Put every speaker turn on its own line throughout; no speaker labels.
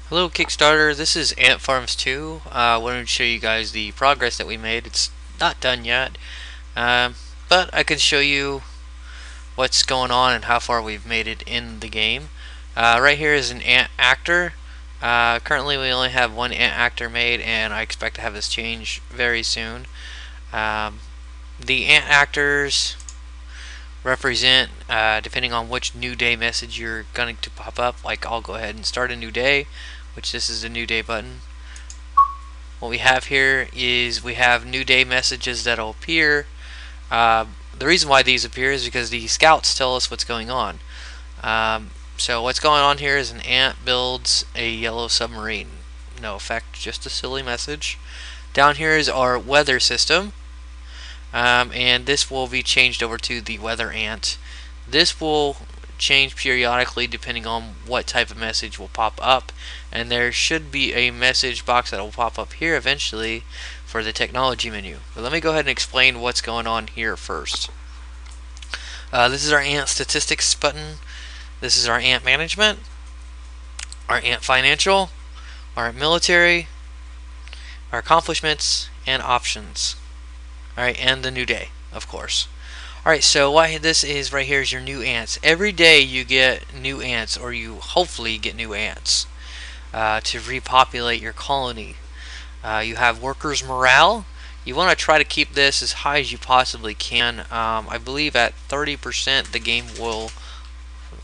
Hello Kickstarter, this is Ant Farms 2. I wanted to show you guys the progress that we made. It's not done yet, um, but I can show you what's going on and how far we've made it in the game. Right here is an ant actor. Currently we only have one ant actor made, and I expect to have this change very soon. Um, the ant actors represent, depending on which new day message you're going to pop up, like I'll go ahead and start a new day, which this is the new day button. What we have here is we have new day messages that'll appear. The reason why these appear is because the scouts tell us what's going on. So what's going on here is an ant builds a yellow submarine. No effect, just a silly message. Down here is our weather system. And this will be changed over to the weather ant. This will change periodically depending on what type of message will pop up, and there should be a message box that will pop up here eventually for the technology menu. But let me go ahead and explain what's going on here first. This is our ant statistics button. This is our ant management, our ant financial, our military, our accomplishments, and options. Alright, and the new day, of course. Alright, so what this is right here is your new ants. Every day you get new ants, or you hopefully get new ants to repopulate your colony. You have workers' morale. You want to try to keep this as high as you possibly can. I believe at 30% the game will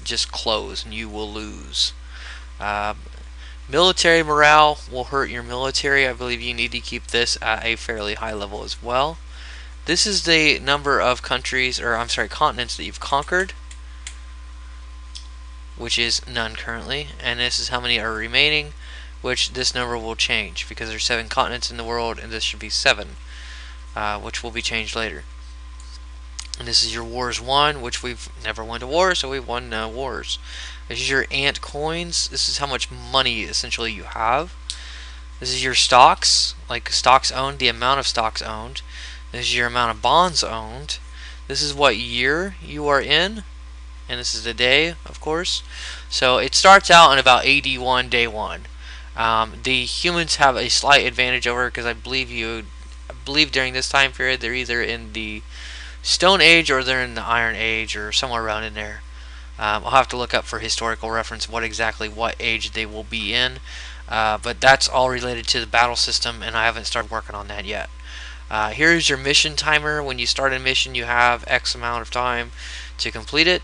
just close and you will lose. Military morale will hurt your military. I believe you need to keep this at a fairly high level as well. This is the number of countries, or I'm sorry, continents that you've conquered, which is none currently, and this is how many are remaining, which this number will change because there's 7 continents in the world, and this should be 7, which will be changed later. And this is your wars won, which we've never won to war, so we've won wars. This is your ant coins. This is how much money essentially you have. This is your stocks, like stocks owned, the amount of stocks owned. This is your amount of bonds owned. This is what year you are in, and this is the day, of course. So it starts out on about AD1, day 1. The humans have a slight advantage over, because I believe during this time period they're either in the Stone Age or they're in the Iron Age or somewhere around in there. I'll have to look up for historical reference what age they will be in, but that's all related to the battle system, and I haven't started working on that yet. Here's your mission timer. When you start a mission, you have X amount of time to complete it.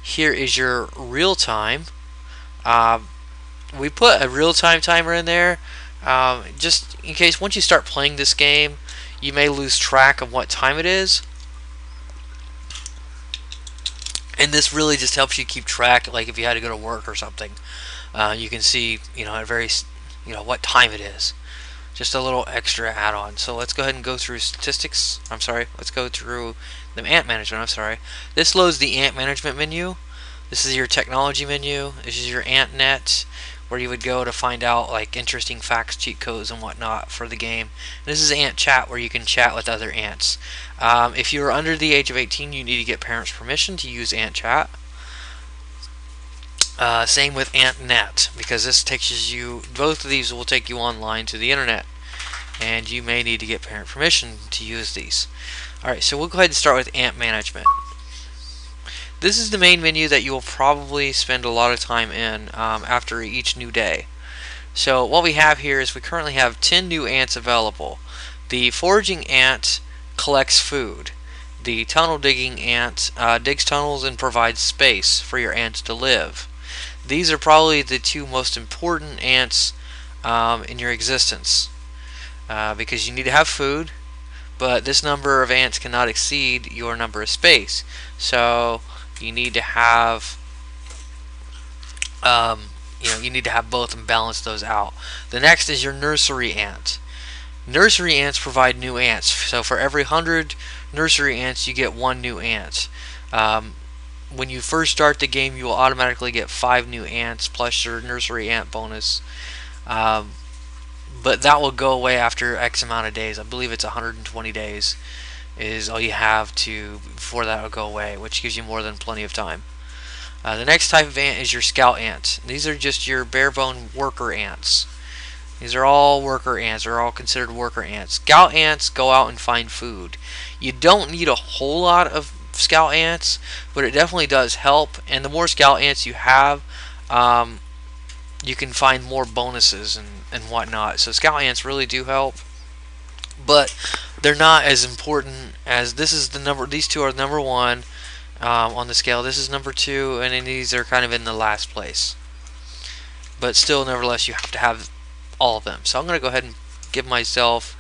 Here is your real time. We put a real time timer in there just in case once you start playing this game, you may lose track of what time it is. And this really just helps you keep track, like if you had to go to work or something. You can see, what time it is. Just a little extra add-on. So let's go ahead and go through statistics. Let's go through the ant management. This loads the ant management menu. This is your technology menu. This is your ant net, where you would go to find out like interesting facts, cheat codes, and whatnot for the game. And this is ant chat, where you can chat with other ants. If you are under the age of 18, you need to get parents' permission to use ant chat. Same with AntNet, because this takes you, both of these will take you online to the internet, and you may need to get parent permission to use these. Alright, so we'll go ahead and start with ant management. This is the main menu that you will probably spend a lot of time in after each new day. So what we have here is we currently have 10 new ants available. The foraging ant collects food. The tunnel digging ant digs tunnels and provides space for your ants to live. These are probably the 2 most important ants in your existence, because you need to have food, but this number of ants cannot exceed your number of space. So you need to have both and balance those out. The next is your nursery ant. Nursery ants provide new ants. So for every 100 nursery ants, you get 1 new ant. When you first start the game, you will automatically get 5 new ants plus your nursery ant bonus. But that will go away after X amount of days. I believe it's 120 days is all you have before that will go away, which gives you more than plenty of time. The next type of ant is your scout ant. These are just your bare bone worker ants. These are all worker ants. They're all considered worker ants. Scout ants go out and find food. You don't need a whole lot of scout ants, but it definitely does help. And the more scout ants you have, you can find more bonuses and whatnot. So scout ants really do help, but they're not as important as this is the number. These two are number one on the scale. This is number two, and then these are kind of in the last place. But still, nevertheless, you have to have all of them. So I'm going to go ahead and give myself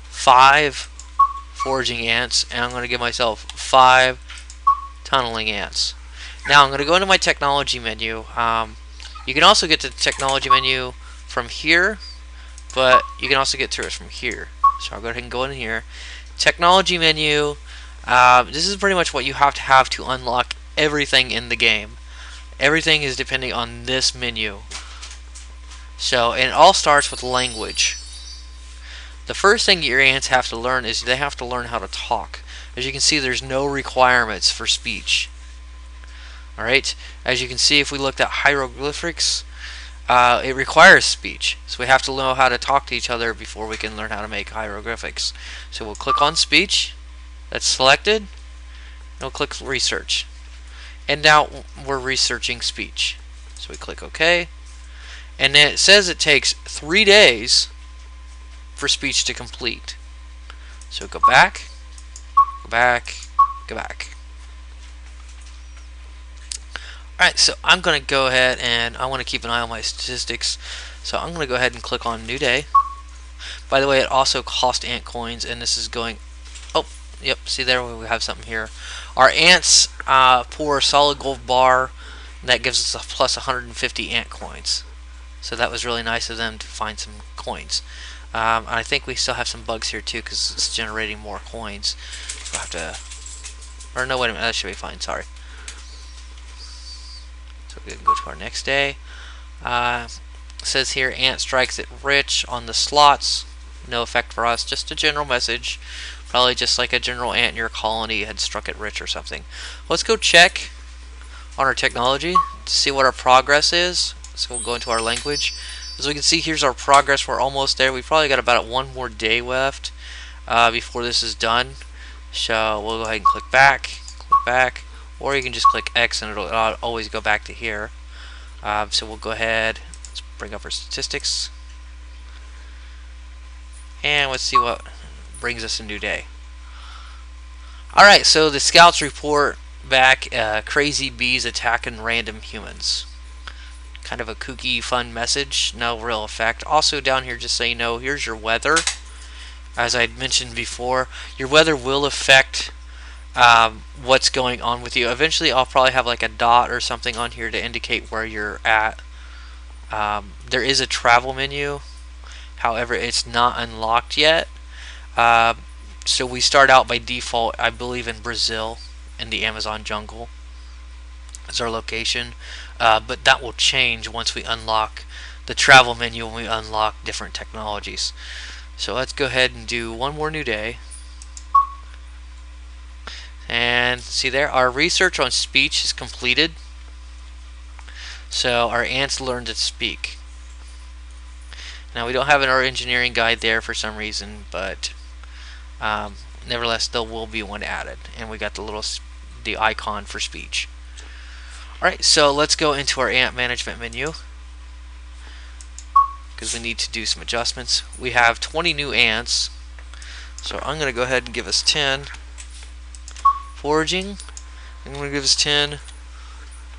5 foraging ants, and I'm going to give myself 5 tunneling ants. Now I'm going to go into my technology menu. You can also get to the technology menu from here, but you can also get to it from here. So I'll go ahead and go in here. Technology menu. This is pretty much what you have to unlock everything in the game. Everything is depending on this menu. So, and it all starts with language. The first thing your ants have to learn is they have to learn how to talk. As you can see, there's no requirements for speech. Alright, as you can see, if we looked at hieroglyphics, it requires speech. So we have to know how to talk to each other before we can learn how to make hieroglyphics. So we'll click on speech. That's selected. And we'll click research. And now we're researching speech. So we click OK. And then it says it takes 3 days for speech to complete. So go back, go back, go back. Alright, so I'm going to go ahead and I want to keep an eye on my statistics. So I'm going to go ahead and click on New Day. By the way, it also costs ant coins, and this is going... Oh, yep, see there we have something here. Our ants pour a solid gold bar, and that gives us a plus 150 ant coins. So that was really nice of them to find some coins. And I think we still have some bugs here too, because it's generating more coins. We'll have to... Or no, wait a minute, that should be fine, sorry. So we can go to our next day. It says here, ant strikes it rich on the slots. No effect for us, just a general message. Probably just like a general ant in your colony had struck it rich or something. Let's go check on our technology to see what our progress is. So we'll go into our language. As we can see, here's our progress. We're almost there. We've probably got about 1 more day left before this is done. So we'll go ahead and click back, or you can just click X and it'll always go back to here. So we'll go ahead, let's bring up our statistics, and let's see what brings us a new day. Alright, so the scouts report back crazy bees attacking random humans. Kind of a kooky, fun message, no real effect. Also down here, just so you know, here's your weather. As I mentioned before, your weather will affect what's going on with you. Eventually I'll probably have like a dot or something on here to indicate where you're at. There is a travel menu, however it's not unlocked yet. So we start out by default, I believe, in Brazil, in the Amazon jungle as our location, but that will change once we unlock the travel menu, when we unlock different technologies. So let's go ahead and do one more new day. And see there, our research on speech is completed. So our ants learned to speak. Now we don't have our engineering guide there for some reason, but nevertheless there will be one added, and we got the icon for speech. Alright, so let's go into our ant management menu, because we need to do some adjustments. We have 20 new ants, so I'm going to go ahead and give us 10 foraging. I'm going to give us 10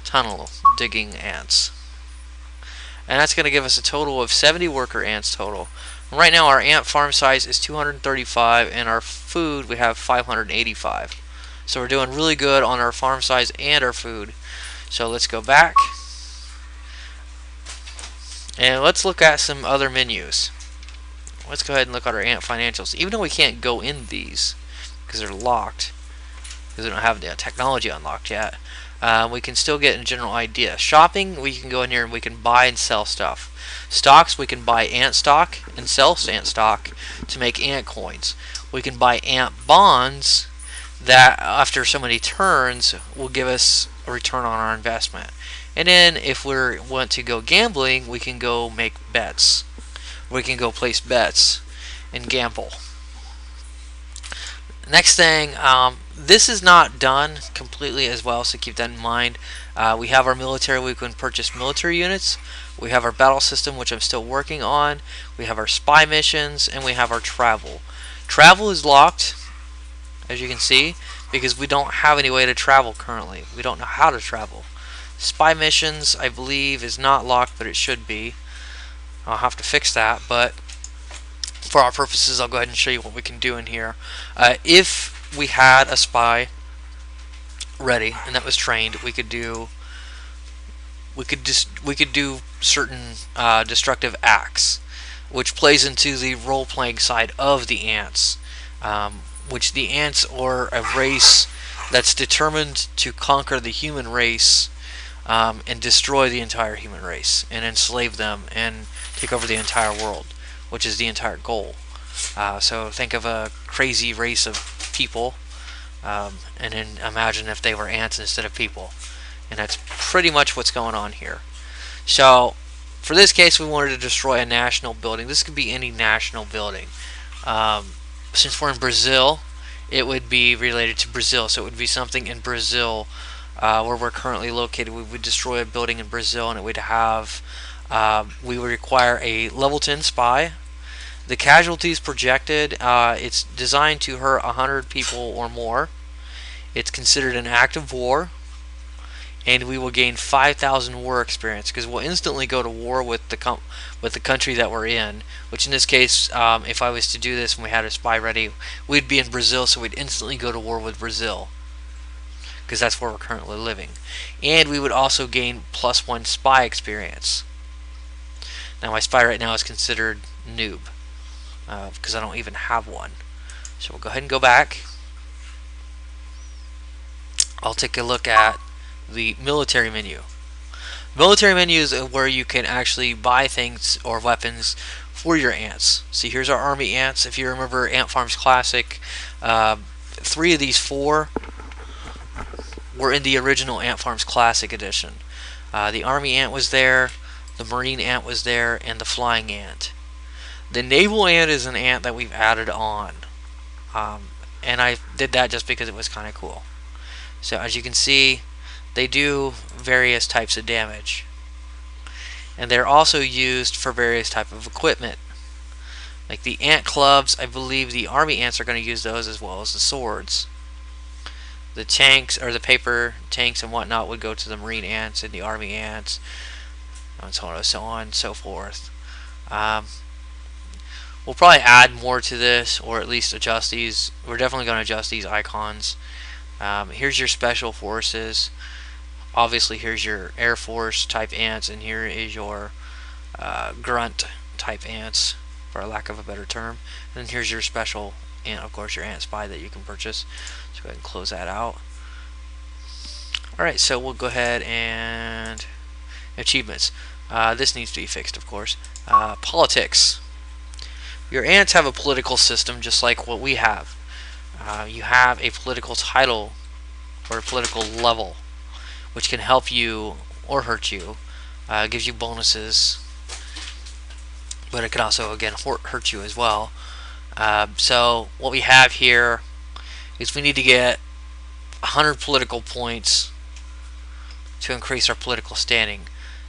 tunnel digging ants, and that's going to give us a total of 70 worker ants total. And right now our ant farm size is 235, and our food we have 585. So we're doing really good on our farm size and our food. So let's go back and let's look at some other menus. Let's go ahead and look at our ant financials. Even though we can't go in these because they're locked, because we don't have the technology unlocked yet, we can still get a general idea. Shopping, we can go in here and we can buy and sell stuff. Stocks, we can buy ant stock and sell ant stock to make ant coins. We can buy ant bonds that after so many turns will give us a return on our investment. And then if we want to go gambling, we can go make bets. We can go place bets and gamble. Next thing, this is not done completely as well, so keep that in mind. We have our military, we can purchase military units. We have our battle system, which I'm still working on. We have our spy missions, and we have our travel. Travel is locked, as you can see, because we don't have any way to travel currently. We don't know how to travel. Spy missions, I believe, is not locked, but it should be. I'll have to fix that, but for our purposes, I'll go ahead and show you what we can do in here. If we had a spy ready and that was trained, we could do certain destructive acts, which plays into the role-playing side of the ants. Which the ants are a race that's determined to conquer the human race and destroy the entire human race and enslave them and take over the entire world, which is the entire goal. So think of a crazy race of people, and then imagine if they were ants instead of people. And that's pretty much what's going on here. So for this case, we wanted to destroy a national building. This could be any national building. Since we're in Brazil, it would be related to Brazil. So it would be something in Brazil where we're currently located. We would destroy a building in Brazil, and it would have we would require a level 10 spy. The casualties projected, it's designed to hurt 100 people or more. It's considered an act of war, and we will gain 5,000 war experience because we'll instantly go to war with the country that we're in. Which in this case, if I was to do this and we had a spy ready, we'd be in Brazil, so we'd instantly go to war with Brazil because that's where we're currently living. And we would also gain +1 spy experience. Now my spy right now is considered noob because I don't even have one. So we'll go ahead and go back. I'll take a look at the military menu. Military menu is where you can actually buy things or weapons for your ants. See, here's our army ants. If you remember Ant Farms Classic, 3 of these 4 were in the original Ant Farms Classic edition. The army ant was there, the marine ant was there, and the flying ant. The naval ant is an ant that we've added on, and I did that just because it was kind of cool. So as you can see, they do various types of damage, and they're also used for various type of equipment, like the ant clubs. I believe the army ants are going to use those as well as the swords. The tanks, or the paper tanks and whatnot, would go to the marine ants and the army ants, and so on and so forth. We'll probably add more to this, or at least adjust these. We're definitely going to adjust these icons. Here's your special forces. Obviously, here's your Air Force type ants, and here is your grunt type ants, for lack of a better term. And then here's your special ant, of course, your ant spy that you can purchase. So go ahead and close that out. Alright, so we'll go ahead and achievements. This needs to be fixed, of course. Politics. Your ants have a political system just like what we have. You have a political title or a political level, which can help you or hurt you. Gives you bonuses, but it can also, again, hurt you as well. So what we have here is we need to get 100 political points to increase our political standing.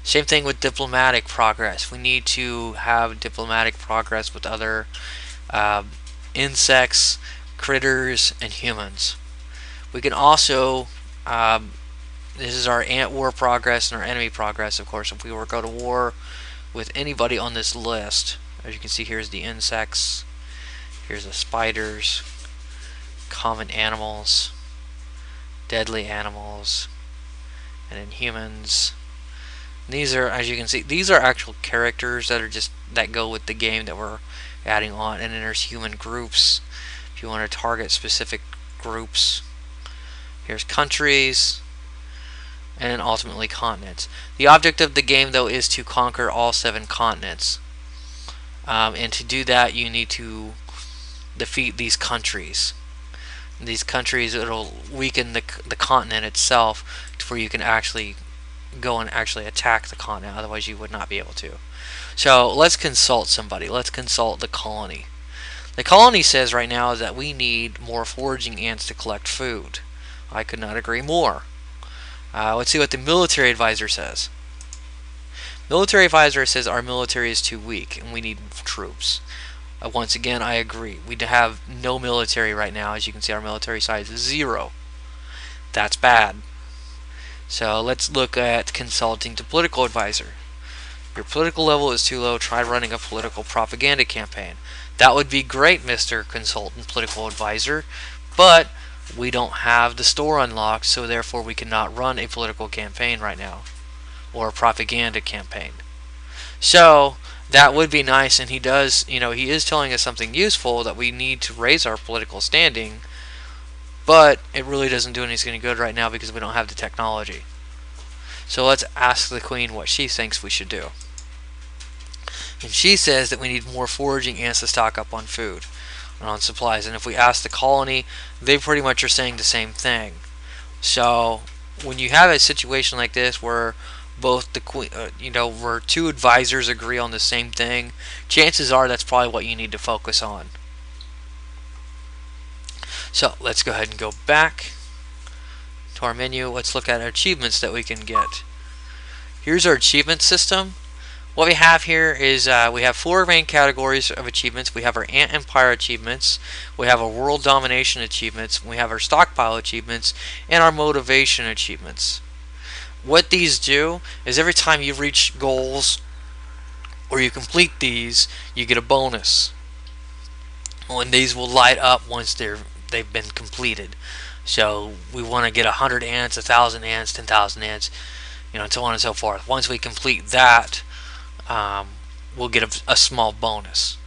Same thing with diplomatic progress. We need to have diplomatic progress with other insects, critters, and humans. We can also, this is our ant war progress and our enemy progress, of course. If we were to go to war with anybody on this list, as you can see, here's the insects, here's the spiders, common animals, deadly animals, and then humans. These are, as you can see, these are actual characters that are that go with the game that we're adding on. And then there's human groups if you want to target specific groups. Here's countries, and then ultimately continents. The object of the game, though, is to conquer all 7 continents. And to do that, you need to defeat these countries. In these countries, it'll weaken the continent itself to where you can actually go and actually attack the continent. Otherwise, you would not be able to. So let's consult somebody. Let's consult the colony. The colony says right now that we need more foraging ants to collect food. I could not agree more. Let's see what the military advisor says. Military advisor says our military is too weak and we need troops. Once again, I agree. We have no military right now. As you can see, our military size is 0. That's bad. So let's look at consulting to political advisor. Your political level is too low. Try running a political propaganda campaign. That would be great, Mr. Consultant Political Advisor, but we don't have the store unlocked, so therefore we cannot run a political campaign right now, or a propaganda campaign. So that would be nice, and he does, he is telling us something useful, that we need to raise our political standing, but it really doesn't do anything good right now because we don't have the technology. So let's ask the Queen what she thinks we should do. And she says that we need more foraging ants to stock up on food and on supplies. And if we ask the colony, they pretty much are saying the same thing. So when you have a situation like this where both the queen, where two advisors agree on the same thing, chances are that's probably what you need to focus on. So let's go ahead and go back to our menu. Let's look at our achievements that we can get. Here's our achievement system. What we have here is we have 4 main categories of achievements. We have our Ant Empire achievements, we have our World Domination achievements, we have our Stockpile achievements, and our Motivation achievements. What these do is every time you reach goals or you complete these, you get a bonus. And these will light up once they've been completed. So we want to get 100 ants, 1,000 ants, 10,000 ants, and so on and so forth. Once we complete that, we'll get a small bonus.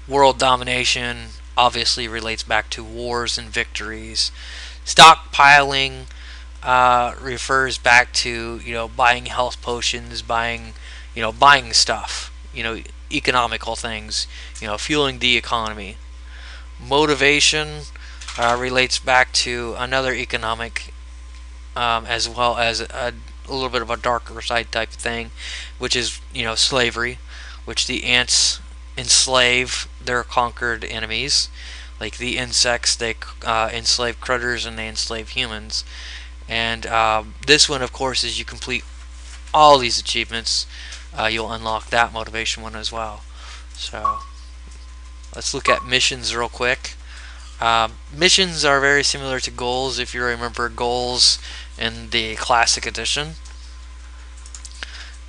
World domination obviously relates back to wars and victories. Stockpiling refers back to buying health potions, buying stuff, economical things, fueling the economy. Motivation relates back to another economic, as well as a little bit of a darker side type of thing, which is slavery, which the ants enslave their conquered enemies. Like the insects, they enslave critters and they enslave humans. And this one, of course, as you complete all these achievements, you'll unlock that motivation one as well. So let's look at missions real quick. Missions are very similar to goals, if you remember goals in the Classic Edition.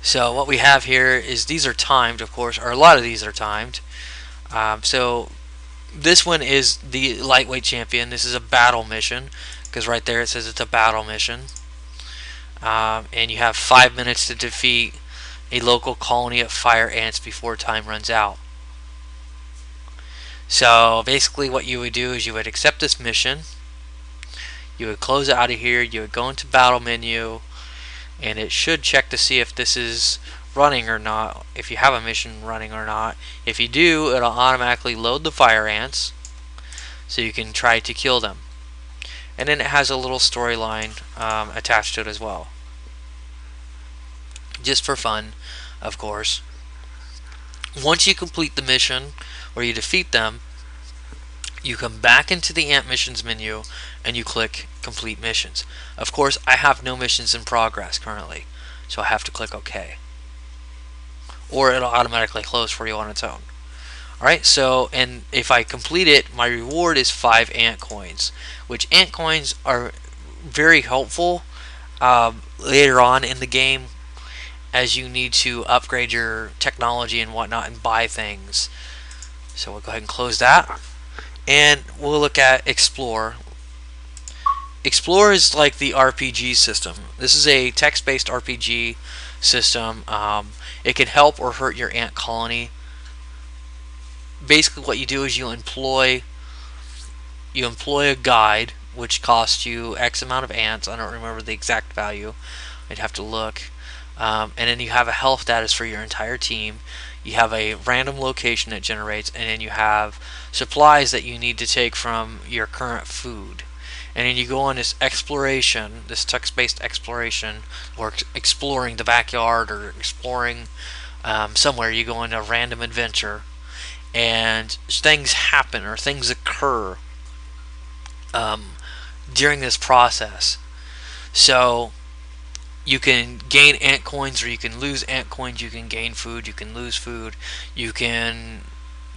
So what we have here is these are timed, of course, or a lot of these are timed. So this one is the lightweight champion. This is a battle mission, because right there it says it's a battle mission. And you have 5 minutes to defeat a local colony of fire ants before time runs out. So basically what you would do is you would accept this mission, you would close it out of here, you would go into battle menu, and it should check to see if this is running or not, if you have a mission running or not. If you do, it'll automatically load the fire ants so you can try to kill them. And then it has a little storyline attached to it as well, just for fun, of course. Once you complete the mission or you defeat them, you come back into the Ant Missions menu and you click Complete Missions. Of course, I have no missions in progress currently, so I have to click OK. Or it'll automatically close for you on its own. Alright, so, and if I complete it, my reward is 5 ant coins, which ant coins are very helpful later on in the game, as you need to upgrade your technology and whatnot and buy things. So we'll go ahead and close that. And we'll look at Explore. Explore is like the RPG system. This is a text-based RPG system. It can help or hurt your ant colony. Basically what you do is you employ a guide, which costs you X amount of ants. I don't remember the exact value. I'd have to look. and then you have a health status for your entire team. You have a random location that generates, and then you have supplies that you need to take from your current food. And then you go on this exploration, this text-based exploration, or exploring the backyard, or exploring somewhere. You go on a random adventure, and things happen or things occur during this process. So you can gain ant coins or you can lose ant coins. You can gain food, you can lose food, you can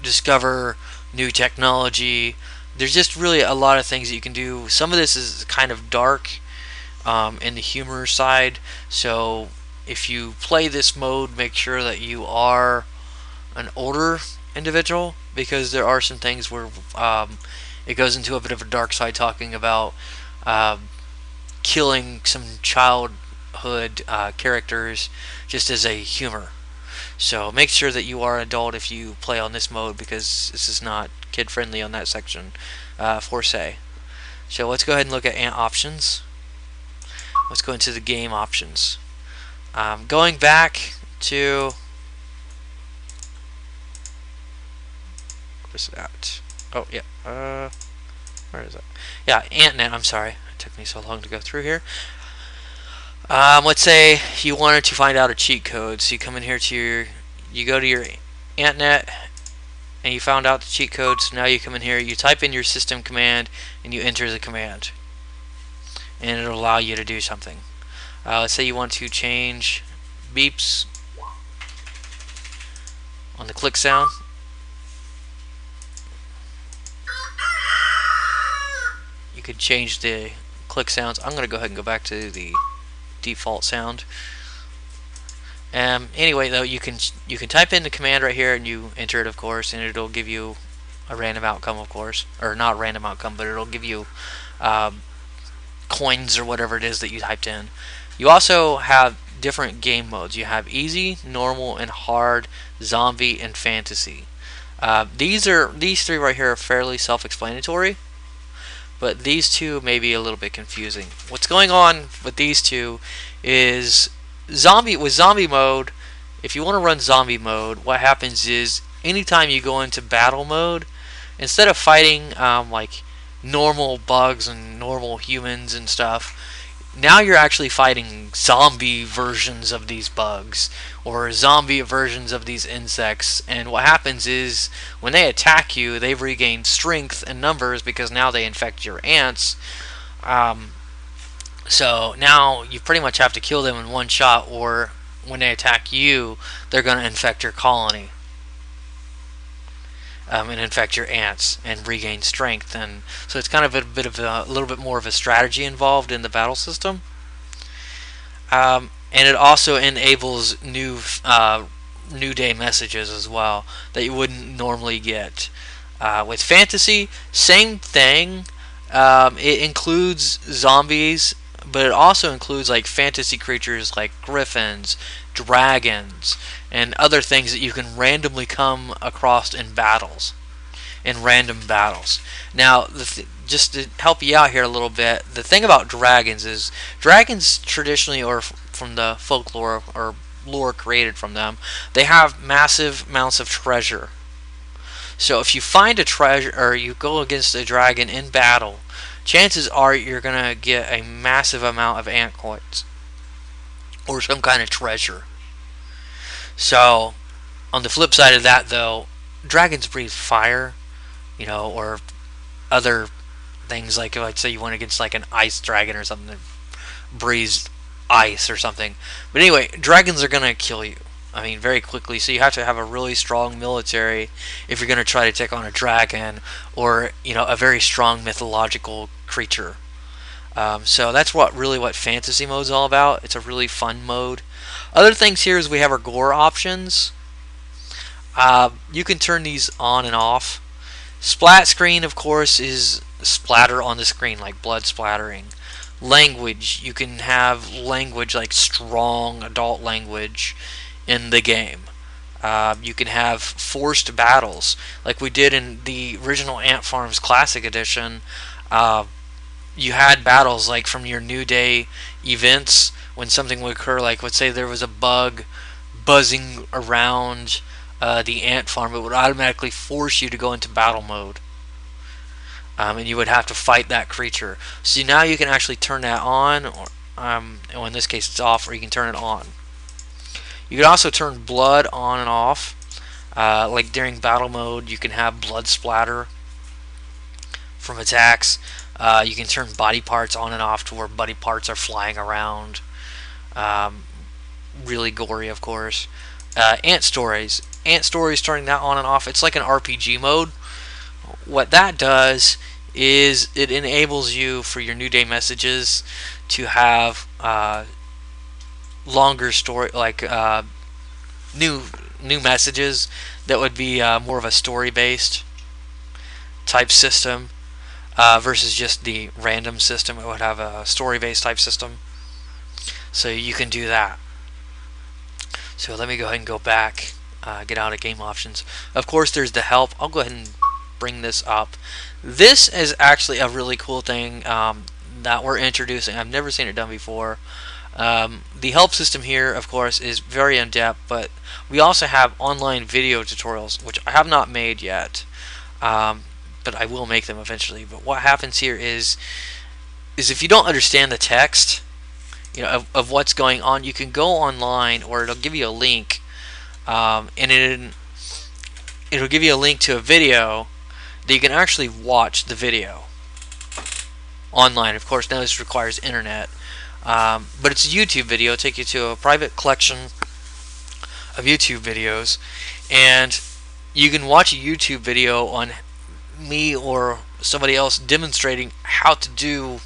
discover new technology. There's just really a lot of things that you can do. Some of this is kind of dark in the humor side, so if you play this mode, make sure that you are an older individual, because there are some things where it goes into a bit of a dark side, talking about killing some childhood characters just as a humor. So make sure that you are an adult if you play on this mode, because this is not kid friendly on that section for say. So let's go ahead and look at ant options. Let's go into the game options. Going back to, where's that? Oh yeah, where is it? Yeah, AntNet. I'm sorry, it took me so long to go through here. Let's say you wanted to find out a cheat code, so you come in here to you go to your AntNet, and you found out the cheat code. So now you come in here, you type in your system command, and you enter the command, and it'll allow you to do something. Let's say you want to change beeps on the click sound. You could change the click sounds. I'm going to go ahead and go back to the default sound. Anyway, though, you can type in the command right here, and you enter it, of course, and it'll give you a random outcome, of course, or not random outcome, but it'll give you coins or whatever it is that you typed in. You also have different game modes. You have easy, normal, and hard, zombie, and fantasy. These three right here are fairly self-explanatory, but these two may be a little bit confusing. What's going on with these two is zombie mode. If you want to run zombie mode, what happens is anytime you go into battle mode, instead of fighting like normal bugs and normal humans and stuff, now you're actually fighting zombie versions of these bugs or zombie versions of these insects. And what happens is when they attack you, they regain strength and numbers because now they infect your ants. So now you pretty much have to kill them in one shot, or when they attack you, they're going to infect your colony. And infect your ants and regain strength, and so it's kind of a little bit more of a strategy involved in the battle system. And it also enables new day messages as well that you wouldn't normally get. With fantasy, same thing. It includes zombies, but it also includes like fantasy creatures like griffins, dragons, and other things that you can randomly come across in battles, in random battles. Now, just to help you out here a little bit, the thing about dragons is dragons traditionally, or from the folklore or lore created from them, they have massive amounts of treasure. So if you find a treasure, or you go against a dragon in battle, chances are you're going to get a massive amount of ant coins or some kind of treasure. So on the flip side of that, though, dragons breathe fire, or other things, like let's say you went against like an ice dragon or something that breathes ice or something. But anyway, dragons are going to kill you, very quickly. So you have to have a really strong military if you're going to try to take on a dragon or a very strong mythological creature. So that's what fantasy mode is all about. It's a really fun mode. Other things here is we have our gore options. You can turn these on and off. Splat screen, of course, is splatter on the screen, like blood splattering. Language, you can have language like strong adult language in the game. You can have forced battles, like we did in the original Ant Farms Classic Edition. You had battles like from your New Day events when something would occur, like let's say there was a bug buzzing around the ant farm, it would automatically force you to go into battle mode. And you would have to fight that creature. So now you can actually turn that on, or in this case it's off, or you can turn it on. You can also turn blood on and off. Like during battle mode, you can have blood splatter from attacks. You can turn body parts on and off to where body parts are flying around. Really gory, of course. Ant stories. Ant stories, turning that on and off. It's like an RPG mode. What that does is it enables you for your New Day messages to have longer story, like new messages that would be more of a story based type system versus just the random system. It would have a story based type system, so you can do that. So let me go ahead and go back, get out of game options. Of course, there's the help. I'll go ahead and bring this up. This is actually a really cool thing that we're introducing. I've never seen it done before. The help system here, of course, is very in-depth, but we also have online video tutorials, which I have not made yet, but I will make them eventually. But what happens here is if you don't understand the text, of what's going on, you can go online, or it'll give you a link, and it'll give you a link to a video that you can actually watch the video online. Of course, now this requires internet, but it's a YouTube video. It'll take you to a private collection of YouTube videos, and you can watch a YouTube video on me or somebody else demonstrating how to do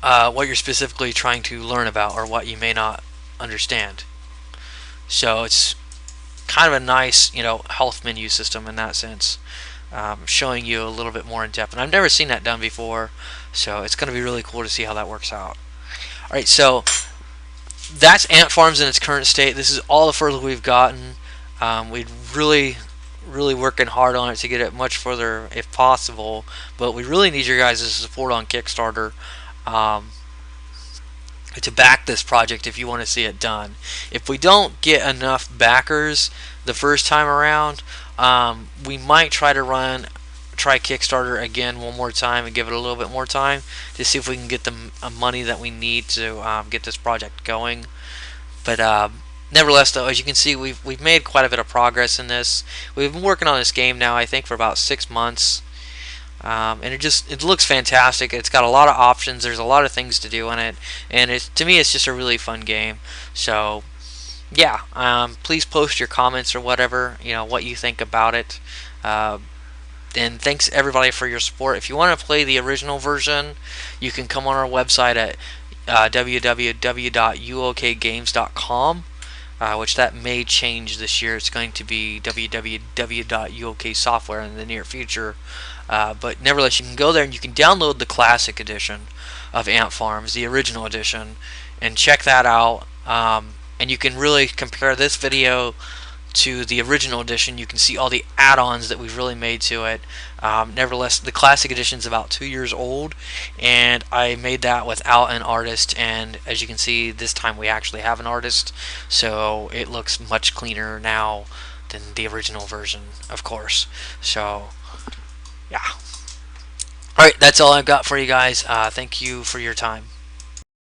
what you're specifically trying to learn about, or what you may not understand. So it's kind of a nice, health menu system in that sense, showing you a little bit more in depth. And I've never seen that done before, so it's going to be really cool to see how that works out. Alright, so that's Ant Farms in its current state. This is all the further we've gotten. We'd really working hard on it to get it much further if possible, but we really need your guys' support on Kickstarter to back this project if you want to see it done. If we don't get enough backers the first time around, we might try Kickstarter again one more time and give it a little bit more time to see if we can get the money that we need to get this project going. But nevertheless, though, as you can see, we've made quite a bit of progress in this. We've been working on this game now, I think, for about 6 months. And it looks fantastic. It's got a lot of options. There's a lot of things to do in it, and to me, it's just a really fun game. So, yeah, please post your comments or whatever, what you think about it. And thanks everybody for your support. If you want to play the original version, you can come on our website at www.uokgames.com. Which that may change this year. It's going to be www.uoksoftware in the near future. But nevertheless, you can go there and you can download the classic edition of Ant Farms, the original edition, and check that out. And you can really compare this video to the original edition. You can see all the add-ons that we've really made to it. Nevertheless, the classic edition is about 2 years old, and I made that without an artist, and as you can see, this time we actually have an artist, so it looks much cleaner now than the original version, of course. So yeah, alright, that's all I've got for you guys. Thank you for your time.